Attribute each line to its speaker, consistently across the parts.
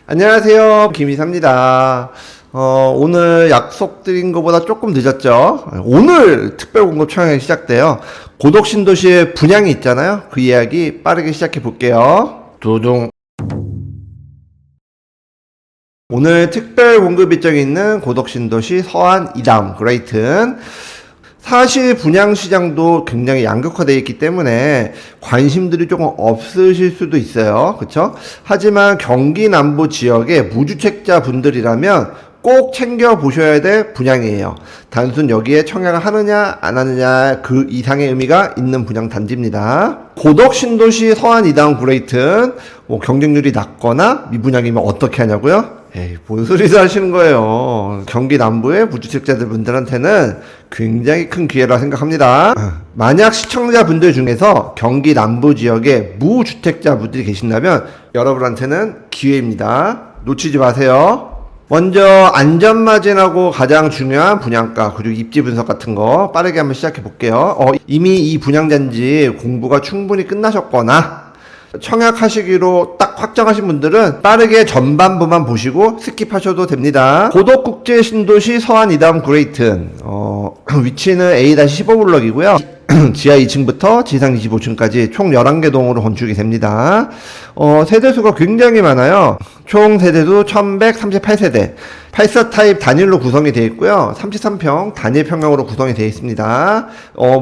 Speaker 1: 안녕하세요, 김이사입니다. 오늘 약속드린 것보다 조금 늦었죠. 오늘 특별공급 촬영이 시작돼요. 고덕신도시의 분양이 있잖아요. 그 이야기 빠르게 시작해 볼게요. 두둥. 오늘 특별공급 일정이 있는 고덕신도시 서안 이담 그레이튼. 사실 분양시장도 굉장히 양극화되어 있기 때문에 관심들이 조금 없으실 수도 있어요. 그쵸? 하지만 경기 남부 지역의 무주택자 분들이라면 꼭 챙겨보셔야 될 분양이에요. 단순 여기에 청약을 하느냐 안 하느냐 그 이상의 의미가 있는 분양 단지입니다. 고덕신도시 서안 이다운 그레이튼 경쟁률이 낮거나 미분양이면 어떻게 하냐고요? 에이, 뭔 소리를 하시는 거예요. 경기 남부의 무주택자들 분들한테는 굉장히 큰 기회라 생각합니다. 만약 시청자분들 중에서 경기 남부 지역에 무주택자 분들이 계신다면 여러분한테는 기회입니다. 놓치지 마세요. 먼저 안전마진하고 가장 중요한 분양가 그리고 입지 분석 같은 거 빠르게 한번 시작해 볼게요. 이미 이 분양단지 공부가 충분히 끝나셨거나 청약하시기로 딱 확정하신 분들은 빠르게 전반부만 보시고 스킵하셔도 됩니다. 고덕국제신도시 서안 이담 그레이튼 위치는 A-15블럭이고요. 지하 2층부터 지상 25층까지 총 11개 동으로 건축이 됩니다. 세대수가 굉장히 많아요. 총 세대수 1138세대. 84 타입 단일로 구성이 되어 있고요. 33평 단일 평형으로 구성이 되어 있습니다.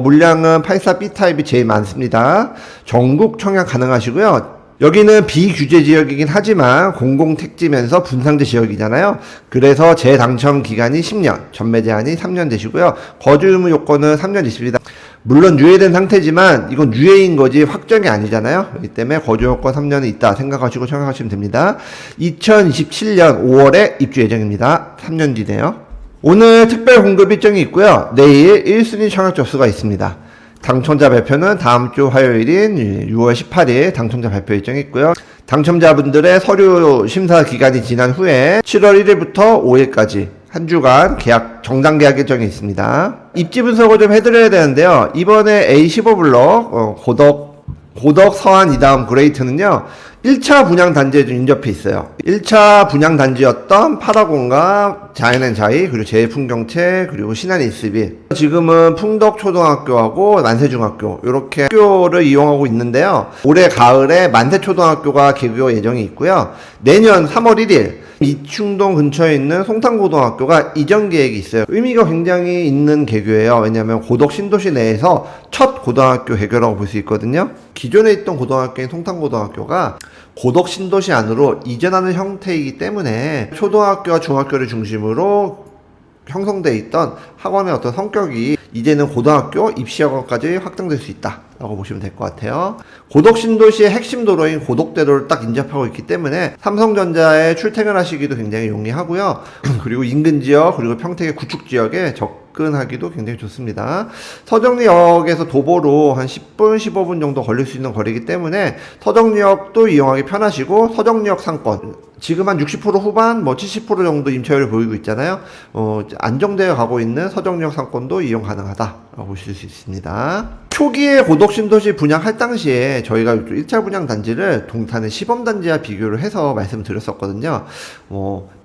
Speaker 1: 물량은 84B 타입이 제일 많습니다. 전국 청약 가능하시고요. 여기는 비규제 지역이긴 하지만 공공택지면서 분상제 지역이잖아요. 그래서 재당첨 기간이 10년, 전매 제한이 3년 되시고요. 거주 의무 요건은 3년 있습니다. 물론 유예된 상태지만 이건 유예인 거지 확정이 아니잖아요. 그렇기 때문에 거주 요건 3년은 있다 생각하시고 청약하시면 됩니다. 2027년 5월에 입주 예정입니다. 3년 뒤네요. 오늘 특별 공급 일정이 있고요. 내일 1순위 청약 접수가 있습니다. 당첨자 발표는 다음 주 화요일인 6월 18일 당첨자 발표 일정이 있고요. 당첨자분들의 서류 심사 기간이 지난 후에 7월 1일부터 5일까지 한 주간 정당 계약 일정이 있습니다. 입지 분석을 좀 해드려야 되는데요. 이번에 A15블럭 고덕 서안 이다음 그레이트는요. 1차 분양 단지에 좀 인접해 있어요. 1차 분양 단지였던 파라곤과 자연앤자이 그리고 제일풍경채 그리고 신한이스빌 지금은 풍덕초등학교하고 만세중학교 이렇게 학교를 이용하고 있는데요. 올해 가을에 만세초등학교가 개교 예정이 있고요. 내년 3월 1일 이충동 근처에 있는 송탄고등학교가 이전 계획이 있어요. 의미가 굉장히 있는 개교예요. 왜냐하면 고덕 신도시 내에서 첫 고등학교 개교라고 볼 수 있거든요. 기존에 있던 고등학교인 송탄고등학교가 고덕 신도시 안으로 이전하는 형태이기 때문에 초등학교와 중학교를 중심으로 형성되어 있던 학원의 어떤 성격이 이제는 고등학교 입시학원까지 확장될 수 있다 라고 보시면 될 것 같아요. 고덕신도시의 핵심 도로인 고덕대로를 딱 인접하고 있기 때문에 삼성전자에 출퇴근하시기도 굉장히 용이하고요. 그리고 인근 지역 그리고 평택의 구축 지역에 접근하기도 굉장히 좋습니다. 서정리역에서 도보로 한 10분 15분 정도 걸릴 수 있는 거리이기 때문에 서정리역도 이용하기 편하시고 서정리역 상권 지금 한 60% 후반 70% 정도 임차율을 보이고 있잖아요. 안정되어 가고 있는 서정리역 상권도 이용 가능하다라고 보실 수 있습니다. 초기에 고덕신도시 분양할 당시에 저희가 1차 분양 단지를 동탄의 시범단지와 비교를 해서 말씀드렸었거든요.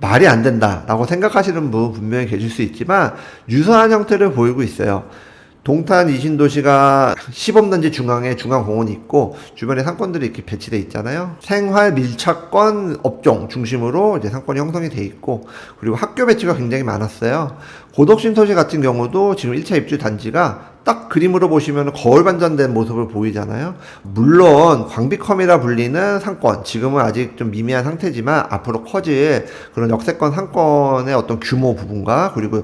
Speaker 1: 말이 안 된다라고 생각하시는 분 분명히 계실 수 있지만 유사한 형태를 보이고 있어요. 동탄 이신도시가 시범단지 중앙에 중앙공원이 있고 주변에 상권들이 이렇게 배치되어 있잖아요. 생활 밀착권 업종 중심으로 이제 상권이 형성이 되어 있고 그리고 학교 배치가 굉장히 많았어요. 고덕신도시 같은 경우도 지금 1차 입주 단지가 딱 그림으로 보시면 거울 반전된 모습을 보이잖아요. 물론 광비컴이라 불리는 상권 지금은 아직 좀 미미한 상태지만 앞으로 커질 그런 역세권 상권의 어떤 규모 부분과 그리고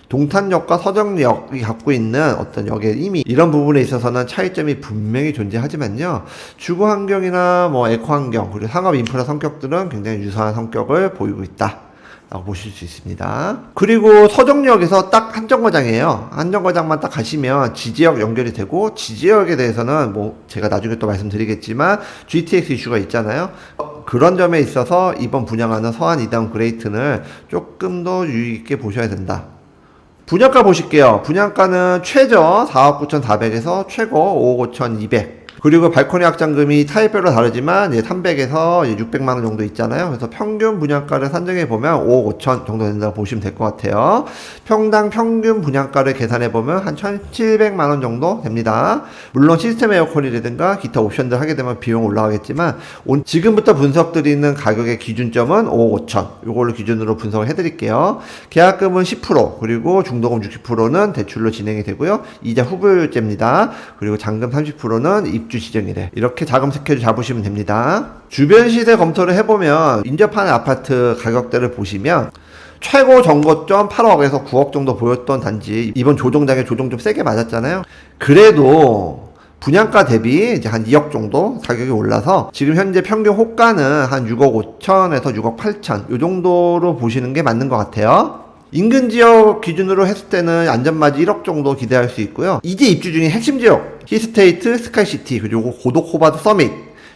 Speaker 1: 동탄역과 서정역이 갖고 있는 어떤 역의 의미 이런 부분에 있어서는 차이점이 분명히 존재하지만요. 주거 환경이나 에코 환경 그리고 상업 인프라 성격들은 굉장히 유사한 성격을 보이고 있다 라고 보실 수 있습니다. 그리고 서정역에서 딱 한 정거장이에요. 한 정거장만 딱 가시면 지지역 연결이 되고 지지역에 대해서는 제가 나중에 또 말씀드리겠지만 GTX 이슈가 있잖아요. 그런 점에 있어서 이번 분양하는 서안 이다운 그레이튼을 조금 더 유의 있게 보셔야 된다. 분양가 보실게요. 분양가는 최저 4억 9,400에서 최고 5억 5,200. 그리고 발코니 확장금이 타입별로 다르지만 300에서 600만 원 정도 있잖아요. 그래서 평균 분양가를 산정해 보면 5억 5천 정도 된다고 보시면 될 것 같아요. 평당 평균 분양가를 계산해 보면 한 1,700만 원 정도 됩니다. 물론 시스템 에어컨이라든가 기타 옵션들 하게 되면 비용 올라가겠지만 지금부터 분석드리는 가격의 기준점은 5억 5천 이걸로 기준으로 분석을 해드릴게요. 계약금은 10% 그리고 중도금 60%는 대출로 진행이 되고요. 이자 후불제입니다. 그리고 잔금 30%는 입주 지정일에 이렇게 자금 스케줄 잡으시면 됩니다. 주변 시세 검토를 해보면 인접하는 아파트 가격대를 보시면 최고 정거점 8억에서 9억 정도 보였던 단지 이번 조정장에 조정 좀 세게 맞았잖아요. 그래도 분양가 대비 이제 한 2억 정도 가격이 올라서 지금 현재 평균 호가는 한 6억 5천에서 6억 8천 이 정도로 보시는 게 맞는 것 같아요. 인근 지역 기준으로 했을 때는 안전마지 1억 정도 기대할 수 있고요. 이제 입주 중인 핵심 지역 히스테이트, 스카이시티 그리고 고독 호바드 서밋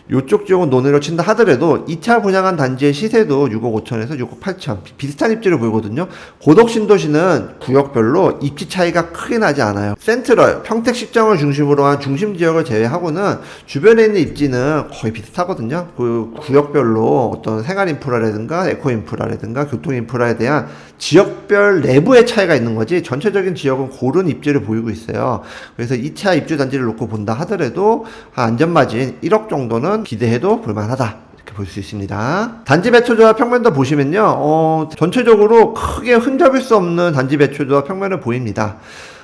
Speaker 1: 요쪽 지역은 논의로 친다 하더라도 2차 분양한 단지의 시세도 6억 5천에서 6억 8천 비슷한 입지를 보이거든요. 고덕 신도시는 구역별로 입지 차이가 크게 나지 않아요. 센트럴, 평택 시장을 중심으로 한 중심 지역을 제외하고는 주변에 있는 입지는 거의 비슷하거든요. 그 구역별로 어떤 생활 인프라라든가 에코 인프라라든가 교통 인프라에 대한 지역별 내부의 차이가 있는 거지 전체적인 지역은 고른 입지를 보이고 있어요. 그래서 2차 입주 단지를 놓고 본다 하더라도 안전마진 1억 정도는 기대해도 볼만하다 이렇게 볼 수 있습니다. 단지 배치도와 평면도 보시면요 전체적으로 크게 흠잡을 수 없는 단지 배치도와 평면을 보입니다.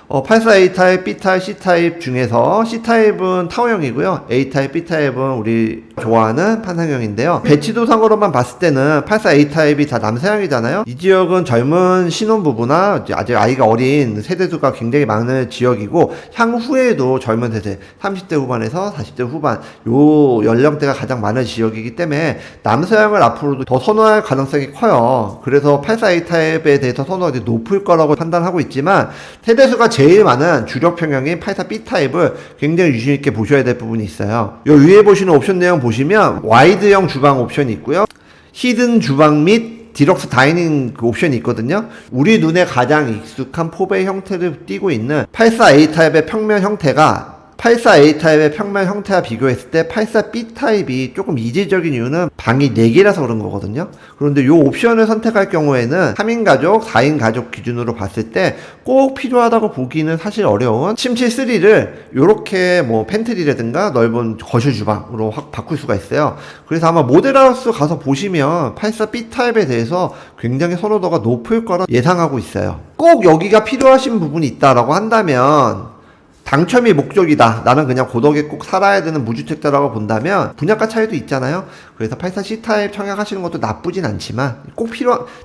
Speaker 1: 84 A타입, B타입, C타입 중에서 C타입은 타워형이고요. A타입, B타입은 우리 좋아하는 판상형인데요. 배치도상으로만 봤을 때는 84 A타입이 다 남서향이잖아요. 이 지역은 젊은 신혼부부나 아직 아이가 어린 세대수가 굉장히 많은 지역이고 향후에도 젊은 세대 30대 후반에서 40대 후반 요 연령대가 가장 많은 지역이기 때문에 남서향을 앞으로도 더 선호할 가능성이 커요. 그래서 84 A타입에 대해서 선호가 높을 거라고 판단하고 있지만 세대수가 제일 많은 주력 평형인 84 B타입을 굉장히 유심있게 보셔야 될 부분이 있어요. 요 위에 보시는 옵션 내용 보시면 와이드형 주방 옵션이 있고요. 히든 주방 및 디럭스 다이닝 그 옵션이 있거든요. 우리 눈에 가장 익숙한 포배 형태를 띠고 있는 84 A타입의 평면 형태가 84 A타입의 평면 형태와 비교했을 때 84 B타입이 조금 이질적인 이유는 방이 4개라서 그런 거거든요. 그런데 이 옵션을 선택할 경우에는 3인 가족, 4인 가족 기준으로 봤을 때 꼭 필요하다고 보기는 사실 어려운 침실 3를 이렇게 뭐 팬트리라든가 넓은 거실 주방으로 확 바꿀 수가 있어요. 그래서 아마 모델하우스 가서 보시면 84 B타입에 대해서 굉장히 선호도가 높을 거라 예상하고 있어요. 꼭 여기가 필요하신 부분이 있다라고 한다면 당첨이 목적이다. 나는 그냥 고덕에 꼭 살아야 되는 무주택자라고 본다면 분양가 차이도 있잖아요. 그래서 84C타입 청약하시는 것도 나쁘진 않지만 꼭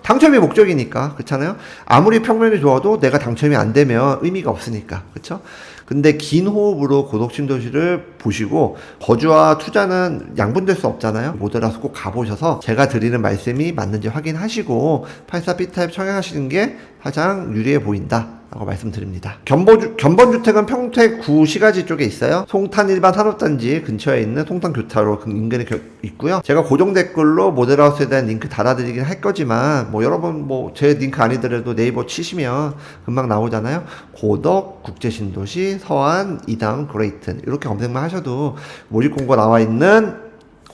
Speaker 1: 당첨이 목적이니까 그렇잖아요. 아무리 평면이 좋아도 내가 당첨이 안 되면 의미가 없으니까 그렇죠. 근데 긴 호흡으로 고덕 신도시를 보시고 거주와 투자는 양분될 수 없잖아요. 모델하우스 꼭 가보셔서 제가 드리는 말씀이 맞는지 확인하시고 84 B타입 청약하시는 게 가장 유리해 보인다 라고 말씀드립니다. 견본주택은 평택 구 시가지 쪽에 있어요. 송탄 일반 산업단지 근처에 있는 송탄 교타로 인근에 있고요. 제가 고정 댓글로 모델하우스에 대한 링크 달아드리긴 할 거지만 뭐 여러분 뭐 제 링크 아니더라도 네이버 치시면 금방 나오잖아요. 고덕 국제신도시 서안 이담 그레이튼 이렇게 검색만 하셔도 모집 공고 나와 있는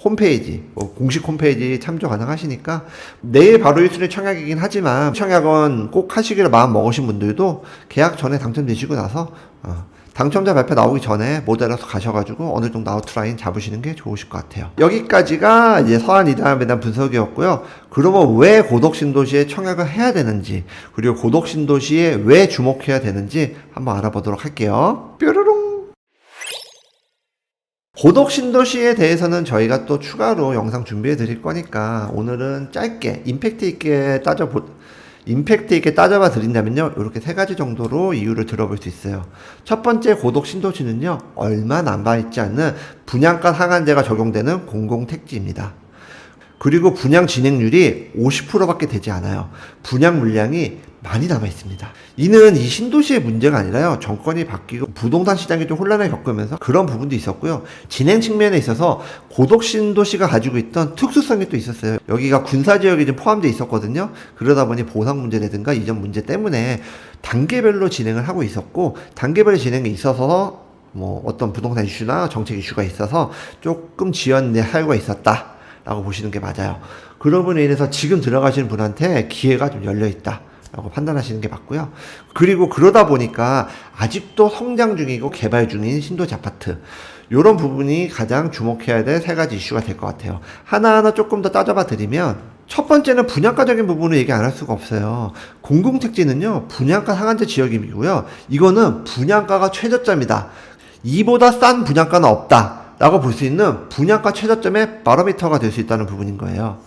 Speaker 1: 홈페이지, 공식 홈페이지 참조 가능하시니까 내일 바로 1순위 청약이긴 하지만 청약은 꼭 하시기를 마음 먹으신 분들도 계약 전에 당첨되시고 나서 당첨자 발표 나오기 전에 모델하우스 가셔가지고 어느 정도 아웃라인 잡으시는 게 좋으실 것 같아요. 여기까지가 이제 서한 이담에 대한 분석이었고요. 그러면 왜 고덕 신도시에 청약을 해야 되는지 그리고 고덕 신도시에 왜 주목해야 되는지 한번 알아보도록 할게요. 뾰로롱. 고덕 신도시에 대해서는 저희가 또 추가로 영상 준비해 드릴 거니까 오늘은 짧게 임팩트 있게 따져봐 드린다면요 이렇게 3가지 정도로 이유를 들어볼 수 있어요. 첫 번째 고덕 신도시는요 얼마 남아있지 않는 분양가 상한제가 적용되는 공공택지입니다. 그리고 분양 진행률이 50%밖에 되지 않아요. 분양 물량이 많이 남아 있습니다. 이는 이 신도시의 문제가 아니라요. 정권이 바뀌고 부동산 시장이 좀 혼란을 겪으면서 그런 부분도 있었고요. 진행 측면에 있어서 고덕 신도시가 가지고 있던 특수성이 또 있었어요. 여기가 군사지역이 좀 포함되어 있었거든요. 그러다 보니 보상 문제라든가 이전 문제 때문에 단계별로 진행을 하고 있었고 단계별 진행에 있어서 뭐 어떤 부동산 이슈나 정책 이슈가 있어서 조금 지연 사유가 있었다 라고 보시는 게 맞아요. 그런 인해서 지금 들어가시는 분한테 기회가 좀 열려 있다 라고 판단하시는 게 맞고요. 그리고 그러다 보니까 아직도 성장 중이고 개발 중인 신도시 아파트, 이런 부분이 가장 주목해야 될 세 가지 이슈가 될 것 같아요. 하나하나 조금 더 따져봐 드리면, 첫 번째는 분양가적인 부분을 얘기 안 할 수가 없어요. 공공택지는요, 분양가 상한제 지역이고요. 이거는 분양가가 최저점이다. 이보다 싼 분양가는 없다 라고 볼 수 있는 분양가 최저점의 바로미터가 될 수 있다는 부분인 거예요.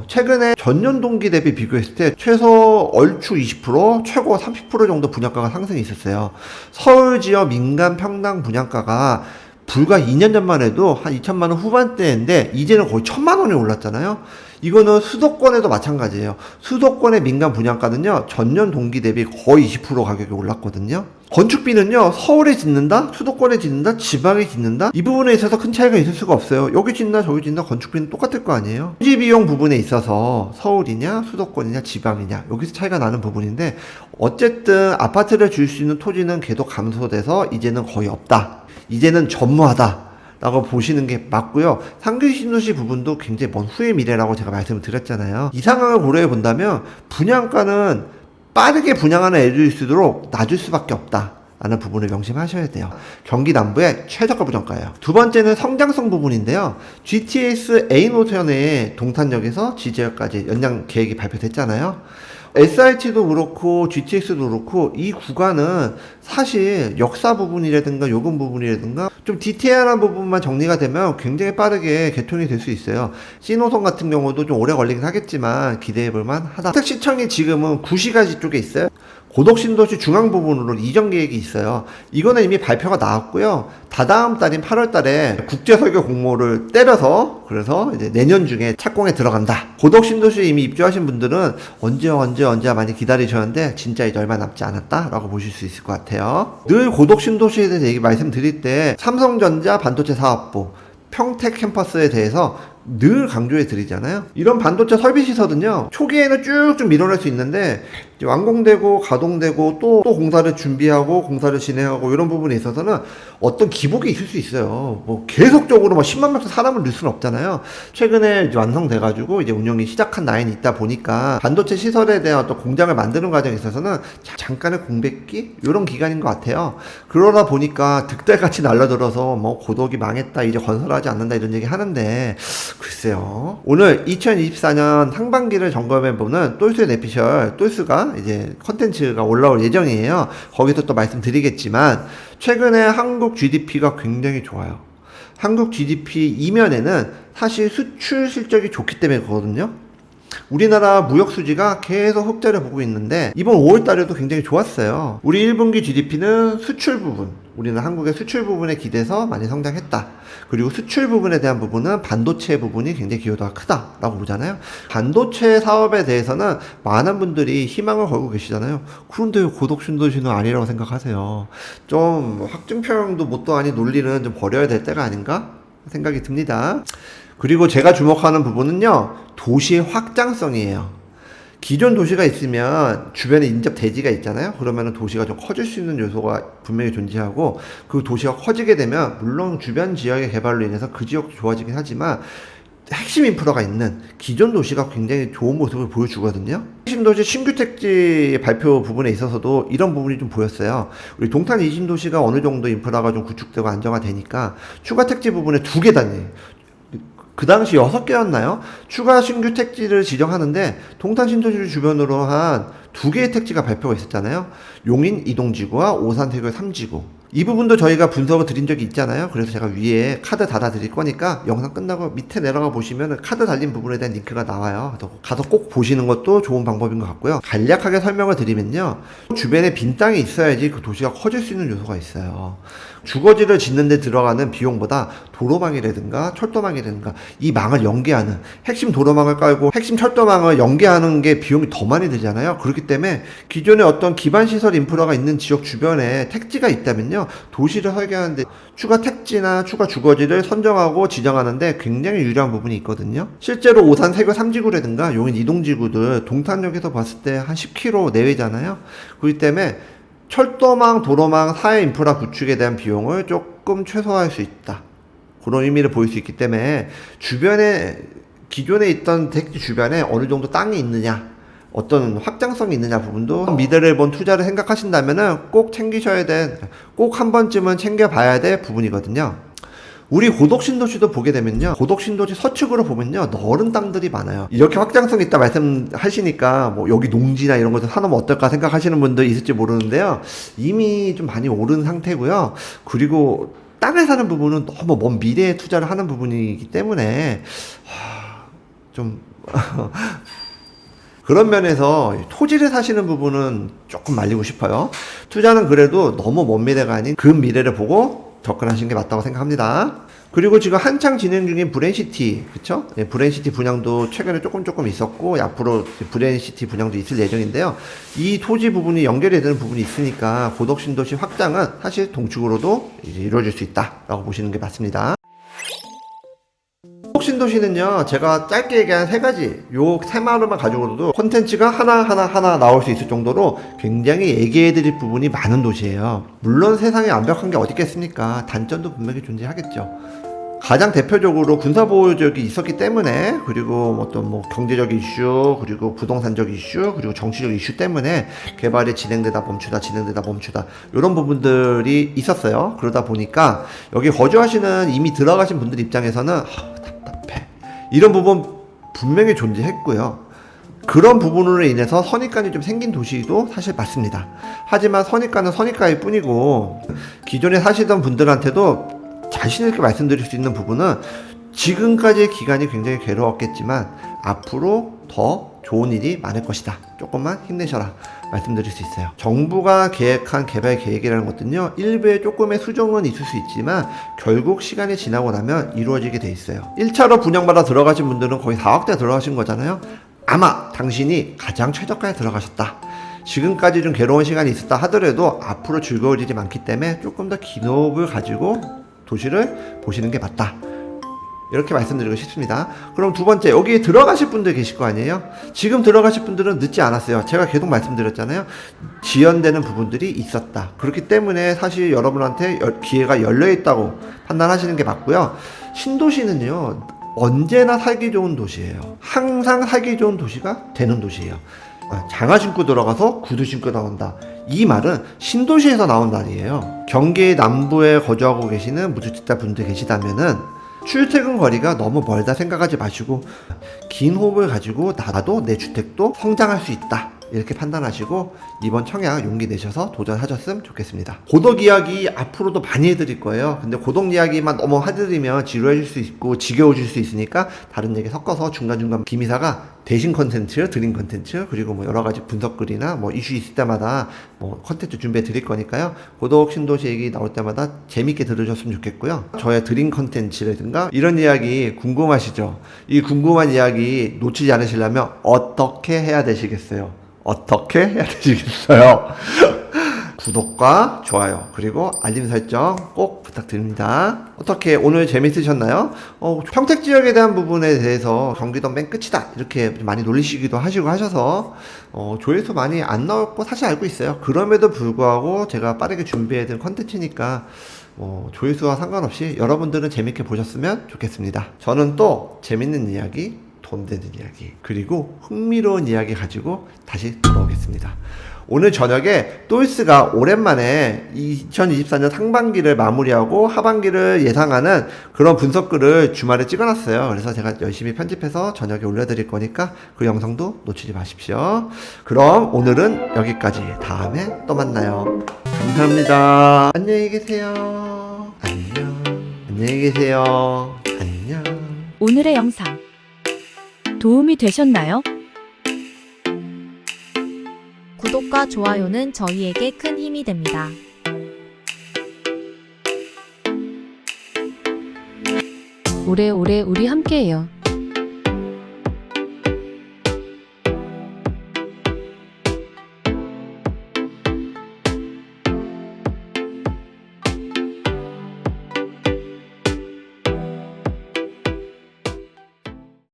Speaker 1: 최근에 전년 동기 대비 비교했을 때 최소 얼추 20%, 최고 30% 정도 분양가가 상승이 있었어요. 서울 지역 민간 평당 분양가가 불과 2년 전만 해도 한 2천만 원 후반대인데 이제는 거의 1,000만 원이 올랐잖아요. 이거는 수도권에도 마찬가지예요. 수도권의 민간 분양가는요, 전년 동기 대비 거의 20% 가격이 올랐거든요. 건축비는요, 서울에 짓는다, 수도권에 짓는다, 지방에 짓는다, 이 부분에 있어서 큰 차이가 있을 수가 없어요. 여기 짓나 저기 짓나 건축비는 똑같을 거 아니에요. 토지 비용 부분에 있어서 서울이냐 수도권이냐 지방이냐 여기서 차이가 나는 부분인데, 어쨌든 아파트를 줄 수 있는 토지는 계속 감소돼서 이제는 거의 없다, 이제는 전무하다 라고 보시는 게 맞고요. 상계 신도시 부분도 굉장히 먼 후의 미래라고 제가 말씀을 드렸잖아요. 이 상황을 고려해 본다면 분양가는 빠르게 분양하는 애들일수록 낮을 수밖에 없다 라는 부분을 명심하셔야 돼요. 경기 남부의 최저가 분양가예요. 두 번째는 성장성 부분인데요. GTX A 노선의 동탄역에서 G지역까지 연장 계획이 발표됐잖아요. SRT도 그렇고 GTX도 그렇고 이 구간은 사실 역사 부분이라든가 요금 부분이라든가 좀 디테일한 부분만 정리가 되면 굉장히 빠르게 개통이 될 수 있어요. C노선 같은 경우도 좀 오래 걸리긴 하겠지만 기대해볼만 하다. 택시청이 지금은 구시가지 쪽에 있어요. 고덕신도시 중앙 부분으로 이전 계획이 있어요. 이거는 이미 발표가 나왔고요. 다다음 달인 8월 달에 국제설계 공모를 때려서, 그래서 이제 내년 중에 착공에 들어간다. 고덕신도시에 이미 입주하신 분들은 언제 많이 기다리셨는데 진짜 이제 얼마 남지 않았다라고 보실 수 있을 것 같아요. 늘 고덕신도시에 대해서 얘기 말씀드릴 때 삼성전자 반도체 사업부, 평택 캠퍼스에 대해서 늘 강조해 드리잖아요. 이런 반도체 설비 시설은요, 초기에는 쭉쭉 밀어낼 수 있는데 이제 완공되고 가동되고 또 공사를 준비하고 공사를 진행하고 이런 부분에 있어서는 어떤 기복이 있을 수 있어요. 뭐 계속적으로 막 10만 명씩 사람을 넣을 수는 없잖아요. 최근에 이제 완성돼 가지고 이제 운영이 시작한 라인이 있다 보니까 반도체 시설에 대한 어떤 공장을 만드는 과정에 있어서는 잠깐의 공백기 이런 기간인 것 같아요. 그러다 보니까 득달같이 날라들어서 뭐 고덕이 망했다, 이제 건설하지 않는다 이런 얘기 하는데, 글쎄요. 오늘 2024년 상반기를 점검해보는 똘스의 내피셜, 똘스가 이제 컨텐츠가 올라올 예정이에요. 거기서 또 말씀드리겠지만, 최근에 한국 GDP가 굉장히 좋아요. 한국 GDP 이면에는 사실 수출 실적이 좋기 때문에 그거거든요. 우리나라 무역 수지가 계속 흑자를 보고 있는데 이번 5월 달에도 굉장히 좋았어요. 우리 1분기 GDP는 수출 부분, 우리는 한국의 수출 부분에 기대서 많이 성장했다. 그리고 수출 부분에 대한 부분은 반도체 부분이 굉장히 기여도가 크다라고 보잖아요. 반도체 사업에 대해서는 많은 분들이 희망을 걸고 계시잖아요. 그런데 고덕신도시는 아니라고 생각하세요. 좀 확증평도 못도 아닌 논리는 좀 버려야 될 때가 아닌가 생각이 듭니다. 그리고 제가 주목하는 부분은요, 도시의 확장성이에요. 기존 도시가 있으면 주변에 인접 대지가 있잖아요. 그러면 도시가 좀 커질 수 있는 요소가 분명히 존재하고, 그 도시가 커지게 되면 물론 주변 지역의 개발로 인해서 그 지역도 좋아지긴 하지만 핵심 인프라가 있는 기존 도시가 굉장히 좋은 모습을 보여주거든요. 핵심 도시 신규 택지 발표 부분에 있어서도 이런 부분이 좀 보였어요. 우리 동탄 이심 도시가 어느 정도 인프라가 좀 구축되고 안정화되니까 추가 택지 부분에 2개 단위, 그 당시 6개였나요? 추가 신규 택지를 지정하는데 동탄 신도시 주변으로 한 2개의 택지가 발표가 있었잖아요. 용인 이동지구와 오산 태교 3지구. 이 부분도 저희가 분석을 드린 적이 있잖아요. 그래서 제가 위에 카드 달아 드릴 거니까 영상 끝나고 밑에 내려가 보시면 카드 달린 부분에 대한 링크가 나와요. 가서 꼭 보시는 것도 좋은 방법인 것 같고요. 간략하게 설명을 드리면요, 주변에 빈 땅이 있어야지 그 도시가 커질 수 있는 요소가 있어요. 주거지를 짓는 데 들어가는 비용보다 도로망이라든가 철도망이라든가 이 망을 연계하는, 핵심 도로망을 깔고 핵심 철도망을 연계하는 게 비용이 더 많이 들잖아요. 그렇기 때문에 기존에 어떤 기반시설 인프라가 있는 지역 주변에 택지가 있다면요, 도시를 설계하는데 추가 택지나 추가 주거지를 선정하고 지정하는데 굉장히 유리한 부분이 있거든요. 실제로 오산 세교 3지구라든가 용인 이동지구들 동탄역에서 봤을 때 한 10km 내외잖아요. 그렇기 때문에 철도망, 도로망, 사회 인프라 구축에 대한 비용을 조금 최소화할 수 있다. 그런 의미를 보일 수 있기 때문에 주변에 기존에 있던 택지 주변에 어느 정도 땅이 있느냐, 어떤 확장성이 있느냐 부분도 미래를 본 투자를 생각하신다면은 꼭 챙기셔야 될, 꼭 한 번쯤은 챙겨봐야 될 부분이거든요. 우리 고덕신도시도 보게 되면요, 고덕신도시 서측으로 보면요, 넓은 땅들이 많아요. 이렇게 확장성 있다 말씀하시니까 뭐 여기 농지나 이런 것들 사놓으면 어떨까 생각하시는 분도 있을지 모르는데요, 이미 좀 많이 오른 상태고요. 그리고 땅을 사는 부분은 너무 먼 미래에 투자를 하는 부분이기 때문에 좀 그런 면에서 토지를 사시는 부분은 조금 말리고 싶어요. 투자는 그래도 너무 먼 미래가 아닌 근 미래를 보고 접근하시는 게 맞다고 생각합니다. 그리고 지금 한창 진행 중인 브랜시티, 그쵸? 예, 브랜시티 분양도 최근에 조금 있었고, 앞으로 브랜시티 분양도 있을 예정인데요. 이 토지 부분이 연결이 되는 부분이 있으니까 고덕신도시 확장은 사실 동축으로도 이제 이루어질 수 있다라고 보시는 게 맞습니다. 고덕신도시는요, 제가 짧게 얘기한 세 가지, 요 세 마루만 가지고도 콘텐츠가 하나 나올 수 있을 정도로 굉장히 얘기해드릴 부분이 많은 도시예요. 물론 세상에 완벽한 게 어디 있겠습니까? 단점도 분명히 존재하겠죠. 가장 대표적으로 군사보호 지역이 있었기 때문에, 그리고 어떤 뭐 경제적 이슈, 그리고 부동산적 이슈, 그리고 정치적 이슈 때문에 개발이 진행되다 멈추다 이런 부분들이 있었어요. 그러다 보니까 여기 거주하시는 이미 들어가신 분들 입장에서는 답답해, 이런 부분 분명히 존재했고요. 그런 부분으로 인해서 선입관이 좀 생긴 도시도 사실 맞습니다. 하지만 선입관은 선입관일 뿐이고, 기존에 사시던 분들한테도 자신있게 말씀드릴 수 있는 부분은, 지금까지의 기간이 굉장히 괴로웠겠지만 앞으로 더 좋은 일이 많을 것이다, 조금만 힘내셔라 말씀드릴 수 있어요. 정부가 계획한 개발 계획이라는 것들은요, 일부에 조금의 수정은 있을 수 있지만 결국 시간이 지나고 나면 이루어지게 돼 있어요. 1차로 분양받아 들어가신 분들은 거의 4억대 들어가신 거잖아요. 아마 당신이 가장 최저가에 들어가셨다. 지금까지 좀 괴로운 시간이 있었다 하더라도 앞으로 즐거울 일이 많기 때문에 조금 더 긴 호흡을 가지고 도시를 보시는 게 맞다, 이렇게 말씀드리고 싶습니다. 그럼 두 번째, 여기에 들어가실 분들 계실 거 아니에요? 지금 들어가실 분들은 늦지 않았어요. 제가 계속 말씀드렸잖아요. 지연되는 부분들이 있었다. 그렇기 때문에 사실 여러분한테 기회가 열려있다고 판단하시는 게 맞고요. 신도시는요, 언제나 살기 좋은 도시예요. 항상 살기 좋은 도시가 되는 도시예요. 장화 신고 들어가서 구두 신고 나온다, 이 말은 신도시에서 나온 말이에요. 경기 남부에 거주하고 계시는 무주택자 분들 계시다면은 출퇴근 거리가 너무 멀다 생각하지 마시고, 긴 호흡을 가지고 나도 내 주택도 성장할 수 있다, 이렇게 판단하시고 이번 청약 용기 내셔서 도전하셨으면 좋겠습니다. 고덕 이야기 앞으로도 많이 해드릴 거예요. 근데 고덕 이야기만 너무 해드리면 지루해질 수 있고 지겨워질 수 있으니까 다른 얘기 섞어서 중간중간 김이사가 대신 컨텐츠, 드림 컨텐츠, 그리고 뭐 여러가지 분석글이나 뭐 이슈 있을 때마다 뭐 컨텐츠 준비해 드릴 거니까요. 고덕 신도시 얘기 나올 때마다 재밌게 들으셨으면 좋겠고요. 저의 드림 컨텐츠라든가 이런 이야기 궁금하시죠? 이 궁금한 이야기 놓치지 않으시려면 어떻게 해야 되시겠어요? 어떻게 해야 되시겠어요? 구독과 좋아요, 그리고 알림 설정 꼭 부탁드립니다. 어떻게 오늘 재밌으셨나요? 평택 지역에 대한 부분에 대해서 경기도 맨 끝이다, 이렇게 많이 놀리시기도 하시고 하셔서 조회수 많이 안 나올 거 사실 알고 있어요. 그럼에도 불구하고 제가 빠르게 준비해둔 컨텐츠니까 조회수와 상관없이 여러분들은 재밌게 보셨으면 좋겠습니다. 저는 또 재밌는 이야기, 돈 되는 이야기, 그리고 흥미로운 이야기 가지고 다시 돌아오겠습니다. 오늘 저녁에 똘스가 오랜만에 2024년 상반기를 마무리하고 하반기를 예상하는 그런 분석글을 주말에 찍어놨어요. 그래서 제가 열심히 편집해서 저녁에 올려드릴 거니까 그 영상도 놓치지 마십시오. 그럼 오늘은 여기까지. 다음에 또 만나요. 감사합니다. 안녕히 계세요. 안녕. 안녕히 계세요. 안녕.
Speaker 2: 오늘의 영상 도움이 되셨나요?
Speaker 3: 구독과 좋아요는 저희에게 큰 힘이 됩니다.
Speaker 2: 오래오래 우리 함께해요.